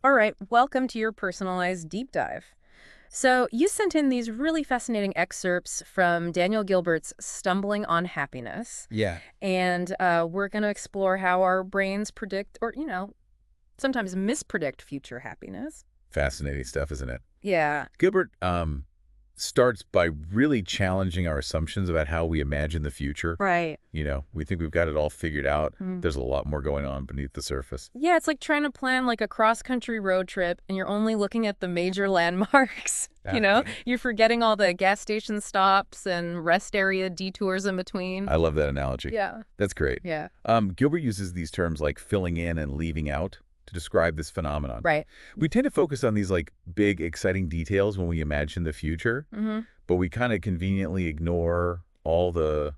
All right, welcome to your personalized deep dive. So, you sent in these really fascinating excerpts from Daniel Gilbert's Stumbling on Happiness, Yeah, and we're going to explore how our brains predict or, sometimes mispredict future happiness. fascinating stuff, isn't it? Yeah, Gilbert starts by really challenging our assumptions about how we imagine the future. right. We think we've got it all figured out. Mm. There's a lot more going on beneath the surface. Yeah, it's like trying to plan like a cross-country road trip and you're only looking at the major landmarks. Ah, You're forgetting all the gas station stops and rest area detours in between. I love that analogy. Yeah, That's great. yeah, Gilbert uses these terms like filling in and leaving out to describe this phenomenon. right. We tend to focus on these like big, exciting details when we imagine the future, Mm-hmm. but we kind of conveniently ignore all the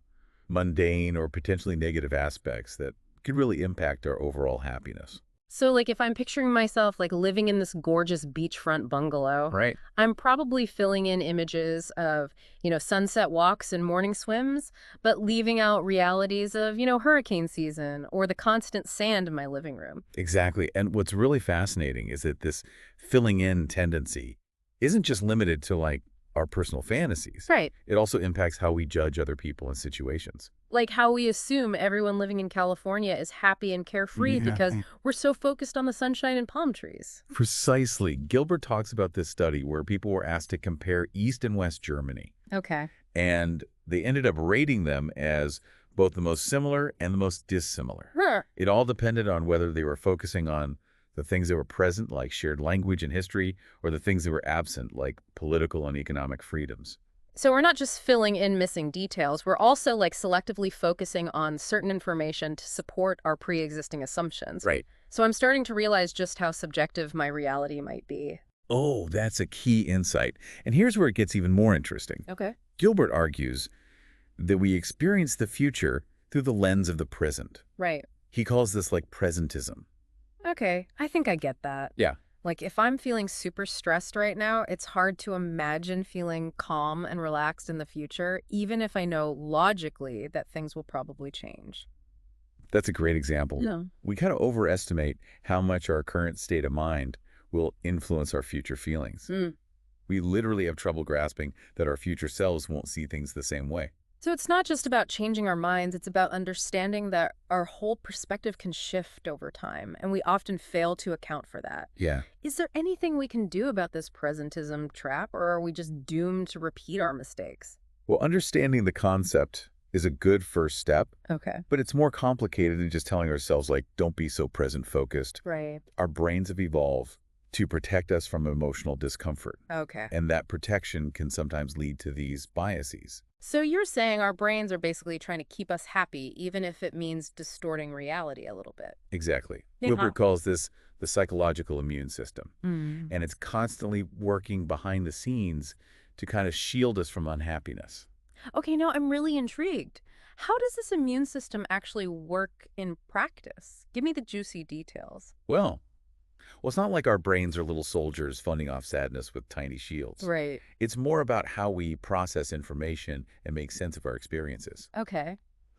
mundane or potentially negative aspects that could really impact our overall happiness. So, like, if I'm picturing myself, like, living in this gorgeous beachfront bungalow, Right. I'm probably filling in images of, sunset walks and morning swims, but leaving out realities of, hurricane season or the constant sand in my living room. Exactly. And what's really fascinating is that this filling in tendency isn't just limited to like our personal fantasies. Right. It also impacts how we judge other people and situations. Like how we assume everyone living in California is happy and carefree Yeah. because we're so focused on the sunshine and palm trees. Precisely. Gilbert talks about this study where people were asked to compare East and West Germany, Okay. and they ended up rating them as both the most similar and the most dissimilar. Huh. It all depended on whether they were focusing on the things that were present, like shared language and history, or the things that were absent, like political and economic freedoms. So we're not just filling in missing details, we're also like selectively focusing on certain information to support our pre-existing assumptions. Right. So I'm starting to realize just how subjective my reality might be. Oh, that's a key insight. And here's where it gets even more interesting. Okay. Gilbert argues that we experience the future through the lens of the present. Right. He calls this like presentism. Okay, I think I get that. Yeah. Like if I'm feeling super stressed right now, it's hard to imagine feeling calm and relaxed in the future, even if I know logically that things will probably change. That's a great example. Yeah. We kind of overestimate how much our current state of mind will influence our future feelings. Mm. We literally have trouble grasping that our future selves won't see things the same way. So it's not just about changing our minds, it's about understanding that our whole perspective can shift over time, and we often fail to account for that. Yeah. Is there anything we can do about this presentism trap, or are we just doomed to repeat our mistakes? Well, understanding the concept is a good first step, Okay. but it's more complicated than just telling ourselves, like, don't be so present focused. Right. Our brains have evolved to protect us from emotional discomfort, Okay. and that protection can sometimes lead to these biases. So you're saying our brains are basically trying to keep us happy, even if it means distorting reality a little bit. Exactly. Yeah. Gilbert calls this the psychological immune system, Mm. and it's constantly working behind the scenes to kind of shield us from unhappiness. Okay, now I'm really intrigued. How does this immune system actually work in practice? Give me the juicy details. Well, it's not like our brains are little soldiers funding off sadness with tiny shields. Right. It's more about how we process information and make sense of our experiences. Okay.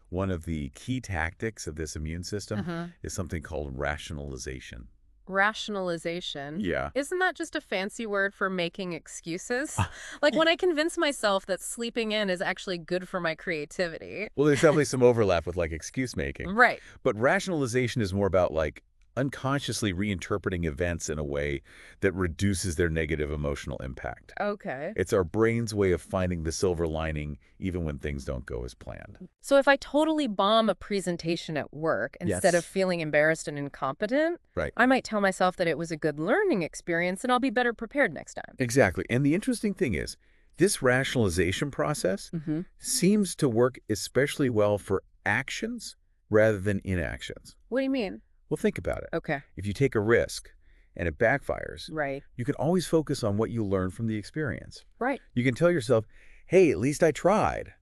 One of the key tactics of this immune system Uh-huh. is something called rationalization. Rationalization. Yeah. Isn't that just a fancy word for making excuses? Like when I convince myself that sleeping in is actually good for my creativity. Well, there's definitely some overlap with like excuse making, Right. but rationalization is more about like unconsciously reinterpreting events in a way that reduces their negative emotional impact. Okay. It's our brain's way of finding the silver lining even when things don't go as planned. So if I totally bomb a presentation at work instead of Yes. feeling embarrassed and incompetent, Right. I might tell myself that it was a good learning experience and I'll be better prepared next time. Exactly. And the interesting thing is, this rationalization process Mm-hmm. seems to work especially well for actions rather than inactions. What do you mean? Well, think about it. Okay. If you take a risk and it backfires, Right. you can always focus on what you learned from the experience. Right. You can tell yourself, hey, at least I tried.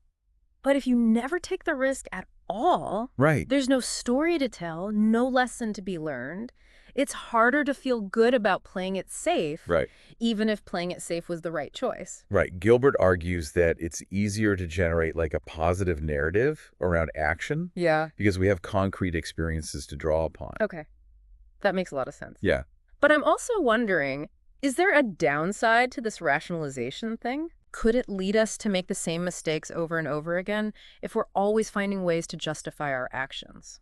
But if you never take the risk at all, Right. there's no story to tell, no lesson to be learned. It's harder to feel good about playing it safe, Right. even if playing it safe was the right choice. Right. Gilbert argues that it's easier to generate like a positive narrative around action Yeah. because we have concrete experiences to draw upon. Okay. That makes a lot of sense. Yeah. But I'm also wondering, is there a downside to this rationalization thing? Could it lead us to make the same mistakes over and over again if we're always finding ways to justify our actions?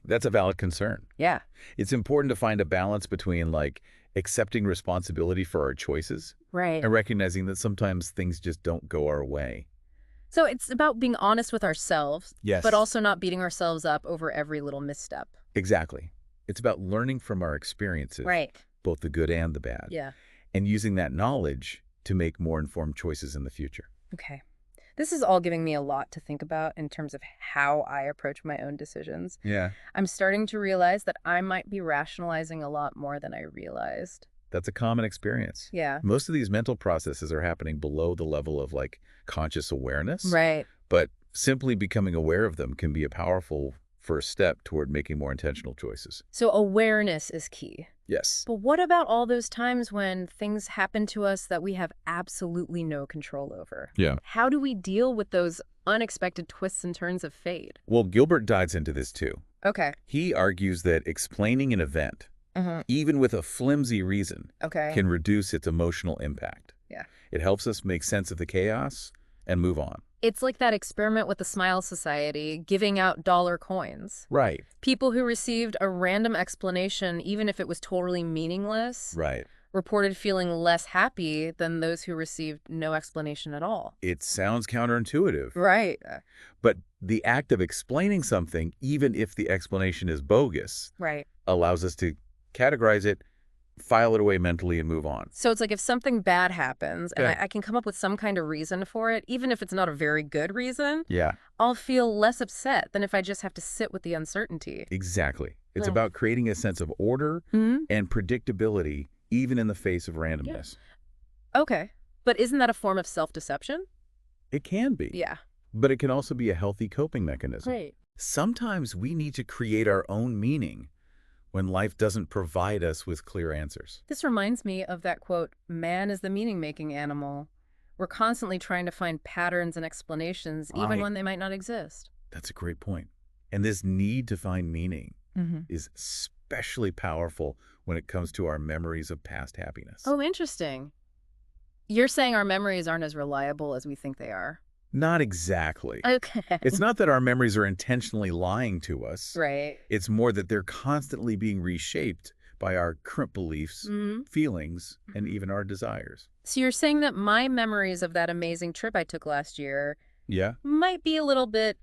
That's a valid concern. Yeah. It's important to find a balance between, like, accepting responsibility for our choices Right. and recognizing that sometimes things just don't go our way. So it's about being honest with ourselves, but Yes, also not beating ourselves up over every little misstep. exactly. It's about learning from our experiences, Right. both the good and the bad, Yeah. and using that knowledge to make more informed choices in the future. Okay. This is all giving me a lot to think about in terms of how I approach my own decisions. Yeah, I'm starting to realize that I might be rationalizing a lot more than I realized. that's a common experience. Yeah. Most of these mental processes are happening below the level of, like, conscious awareness, Right. but simply becoming aware of them can be a powerful first step toward making more intentional choices. So awareness is key. Yes. But what about all those times when things happen to us that we have absolutely no control over? Yeah. How do we deal with those unexpected twists and turns of fate? Well, Gilbert dives into this too. Okay. He argues that explaining an event, Mm-hmm. even with a flimsy reason, Okay. can reduce its emotional impact. Yeah. It helps us make sense of the chaos and move on. It's like that experiment with the Smile Society giving out dollar coins. Right. People who received a random explanation, even if it was totally meaningless, Right. reported feeling less happy than those who received no explanation at all. It sounds counterintuitive, Right. but the act of explaining something, even if the explanation is bogus, Right. allows us to categorize it, file it away mentally, and move on. So it's like if something bad happens and Okay. I can come up with some kind of reason for it, even if it's not a very good reason, Yeah, I'll feel less upset than if I just have to sit with the uncertainty. exactly. It's Hmm. about creating a sense of order Hmm? and predictability, even in the face of randomness. Okay. But isn't that a form of self-deception? It can be, Yeah. but it can also be a healthy coping mechanism. Right. Sometimes we need to create our own meaning when life doesn't provide us with clear answers. This reminds me of that quote, man is the meaning-making animal. We're constantly trying to find patterns and explanations, even Right. when they might not exist. That's a great point. And this need to find meaning Mm-hmm. is especially powerful when it comes to our memories of past happiness. Oh, interesting. You're saying our memories aren't as reliable as we think they are. Not exactly. Okay. It's not that our memories are intentionally lying to us. Right. It's more that they're constantly being reshaped by our current beliefs, Mm-hmm. feelings, and even our desires. So you're saying that my memories of that amazing trip I took last year Yeah, might be a little bit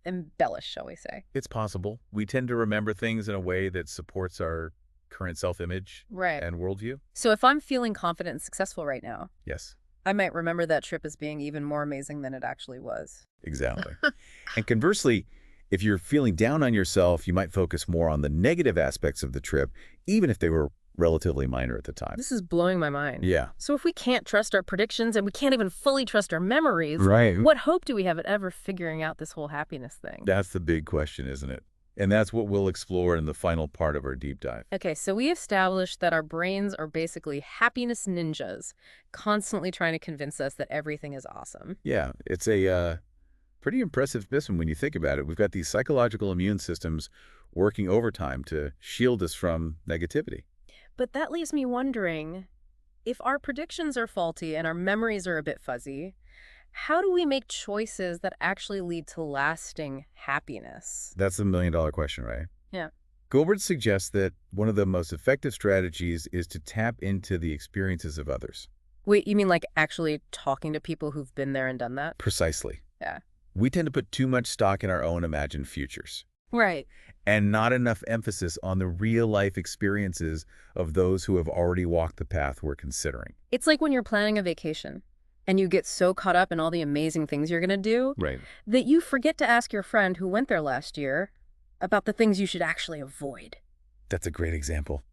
embellished, shall we say? it's possible. We tend to remember things in a way that supports our current self-image Right. and worldview. So if I'm feeling confident and successful right now, Yes, I might remember that trip as being even more amazing than it actually was. exactly. And conversely, if you're feeling down on yourself, you might focus more on the negative aspects of the trip, even if they were relatively minor at the time. This is blowing my mind. Yeah. So if we can't trust our predictions and we can't even fully trust our memories, Right. what hope do we have at ever figuring out this whole happiness thing? That's the big question, isn't it? And that's what we'll explore in the final part of our deep dive. Okay, so we established that our brains are basically happiness ninjas, constantly trying to convince us that everything is awesome. Yeah, it's a pretty impressive system when you think about it. We've got these psychological immune systems working overtime to shield us from negativity. But that leaves me wondering, if our predictions are faulty and our memories are a bit fuzzy, how do we make choices that actually lead to lasting happiness? That's the million-dollar question, right? Yeah. Gilbert suggests that one of the most effective strategies is to tap into the experiences of others. Wait, you mean like actually talking to people who've been there and done that? Precisely. Yeah. We tend to put too much stock in our own imagined futures Right. and not enough emphasis on the real-life experiences of those who have already walked the path we're considering. It's like when you're planning a vacation and you get so caught up in all the amazing things you're going to do Right. that you forget to ask your friend who went there last year about the things you should actually avoid. That's a great example.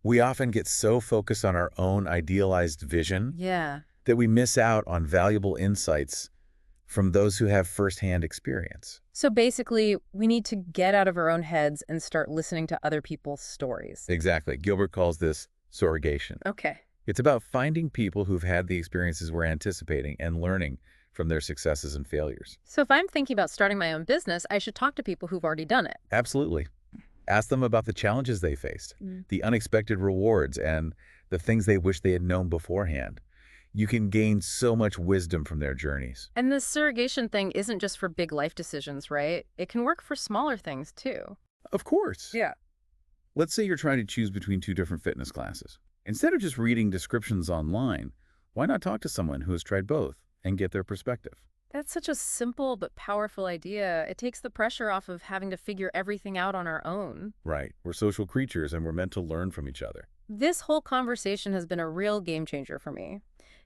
We often get so focused on our own idealized vision Yeah. that we miss out on valuable insights from those who have firsthand experience. So basically, we need to get out of our own heads and start listening to other people's stories. Exactly. Gilbert calls this surrogation. Okay. It's about finding people who've had the experiences we're anticipating and learning from their successes and failures. So if I'm thinking about starting my own business, I should talk to people who've already done it. Absolutely. Ask them about the challenges they faced, Mm. the unexpected rewards, and the things they wish they had known beforehand. You can gain so much wisdom from their journeys. And this surrogation thing isn't just for big life decisions, right? It can work for smaller things too. Of course. Yeah. Let's say you're trying to choose between two different fitness classes. Instead of just reading descriptions online, why not talk to someone who has tried both and get their perspective? That's such a simple but powerful idea. It takes the pressure off of having to figure everything out on our own. Right. We're social creatures and we're meant to learn from each other. This whole conversation has been a real game changer for me.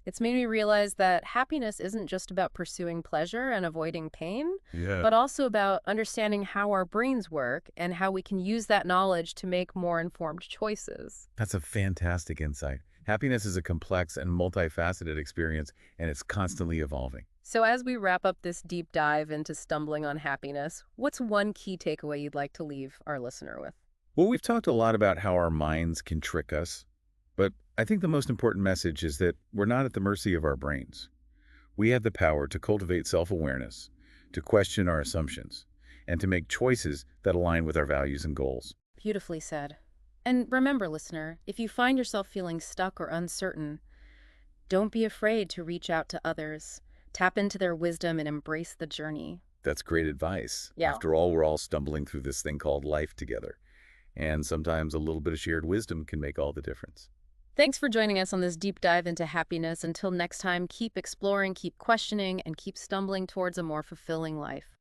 It's made me realize that happiness isn't just about pursuing pleasure and avoiding pain, Yeah. but also about understanding how our brains work and how we can use that knowledge to make more informed choices. That's a fantastic insight. Happiness is a complex and multifaceted experience, and it's constantly evolving. So, as we wrap up this deep dive into stumbling on happiness, what's one key takeaway you'd like to leave our listener with? Well, we've talked a lot about how our minds can trick us, but I think the most important message is that we're not at the mercy of our brains. We have the power to cultivate self-awareness, to question our assumptions, and to make choices that align with our values and goals. Beautifully said. And remember, listener, if you find yourself feeling stuck or uncertain, don't be afraid to reach out to others. Tap into their wisdom and embrace the journey. That's great advice. Yeah. After all, we're all stumbling through this thing called life together, and sometimes a little bit of shared wisdom can make all the difference. Thanks for joining us on this deep dive into happiness. Until next time, keep exploring, keep questioning, and keep stumbling towards a more fulfilling life.